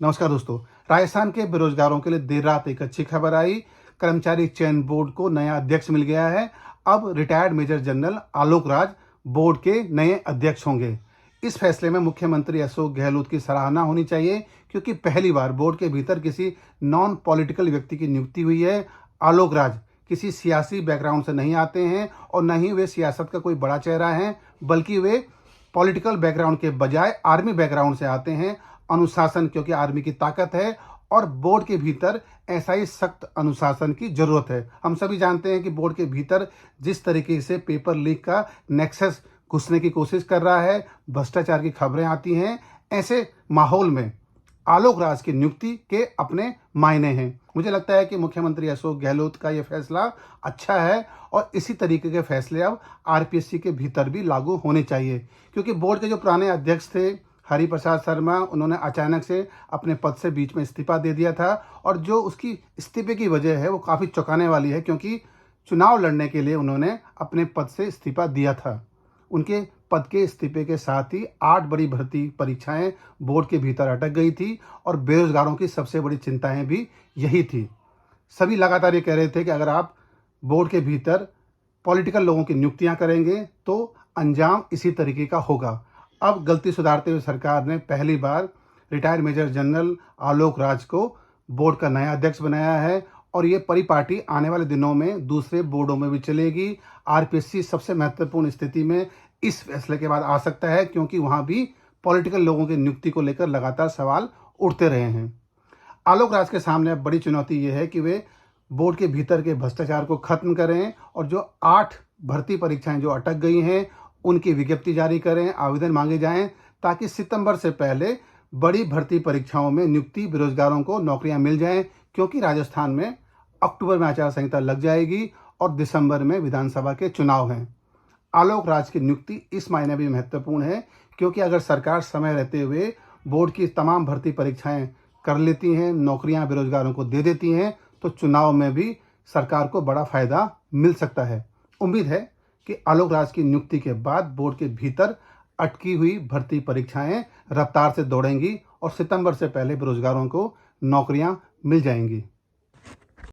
नमस्कार दोस्तों। राजस्थान के बेरोजगारों के लिए देर रात एक अच्छी खबर आई। कर्मचारी चयन बोर्ड को नया अध्यक्ष मिल गया है। अब retired major general Alok Raj board के नए अध्यक्ष होंगे। इस फैसले में मुख्यमंत्री अशोक गहलोत की सराहना होनी चाहिए, क्योंकि पहली बार बोर्ड के भीतर किसी नॉन पॉलिटिकल व्यक्ति की नियुक्ति हुई है। आलोक राज किसी सियासी बैकग्राउंड से नहीं आते हैं और न ही वे सियासत का कोई बड़ा चेहरा हैं, बल्कि वे पॉलिटिकल बैकग्राउंड के बजाय आर्मी बैकग्राउंड से आते हैं। अनुशासन, क्योंकि आर्मी की ताकत है और बोर्ड के भीतर ऐसा ही सख्त अनुशासन की जरूरत है। हम सभी जानते हैं कि बोर्ड के भीतर जिस तरीके से पेपर लीक का नेक्सस घुसने की कोशिश कर रहा है, भ्रष्टाचार की खबरें आती हैं, ऐसे माहौल में आलोक राज की नियुक्ति के अपने मायने हैं। मुझे लगता है कि मुख्यमंत्री अशोक गहलोत का यह फैसला अच्छा है और इसी तरीके के फैसले अब आरपीएससी के भीतर भी लागू होने चाहिए, क्योंकि बोर्ड के जो पुराने अध्यक्ष थे हरि प्रसाद शर्मा, उन्होंने अचानक से अपने पद से बीच में इस्तीफा दे दिया था और जो उसकी इस्तीफे की वजह है वो काफ़ी चौंकाने वाली है, क्योंकि चुनाव लड़ने के लिए उन्होंने अपने पद से इस्तीफा दिया था। उनके पद के इस्तीफे के साथ ही 8 बड़ी भर्ती परीक्षाएं बोर्ड के भीतर अटक गई थी और बेरोजगारों की सबसे बड़ी चिंताएं भी यही थी। सभी लगातार ये कह रहे थे कि अगर आप बोर्ड के भीतर पॉलिटिकल लोगों की नियुक्तियां करेंगे तो अंजाम इसी तरीके का होगा। अब गलती सुधारते हुए सरकार ने पहली बार retired major general Alok Raj को बोर्ड का नया अध्यक्ष बनाया है और ये परिपाटी आने वाले दिनों में दूसरे बोर्डों में भी चलेगी। आरपीएससी सबसे महत्वपूर्ण स्थिति में इस फैसले के बाद आ सकता है, क्योंकि वहां भी पॉलिटिकल लोगों की नियुक्ति को लेकर लगातार सवाल उठते रहे हैं। आलोक राज के सामने अब बड़ी चुनौती ये है कि वे बोर्ड के भीतर के भ्रष्टाचार को खत्म करें और जो 8 भर्ती परीक्षाएं जो अटक गई हैं उनकी विज्ञप्ति जारी करें, आवेदन मांगे जाएं, ताकि सितंबर से पहले बड़ी भर्ती परीक्षाओं में नियुक्ति बेरोजगारों को नौकरियां मिल जाएं, क्योंकि राजस्थान में अक्टूबर में आचार संहिता लग जाएगी और दिसंबर में विधानसभा के चुनाव हैं। आलोक राज की नियुक्ति इस मायने भी महत्वपूर्ण है, क्योंकि अगर सरकार समय रहते हुए बोर्ड की तमाम भर्ती परीक्षाएं कर लेती हैं, नौकरियां बेरोजगारों को दे देती हैं, तो चुनाव में भी सरकार को बड़ा फायदा मिल सकता है। उम्मीद है कि आलोक राज की नियुक्ति के बाद बोर्ड के भीतर अटकी हुई भर्ती परीक्षाएं रफ्तार से दौड़ेंगी और सितंबर से पहले बेरोजगारों को नौकरियां मिल जाएंगी।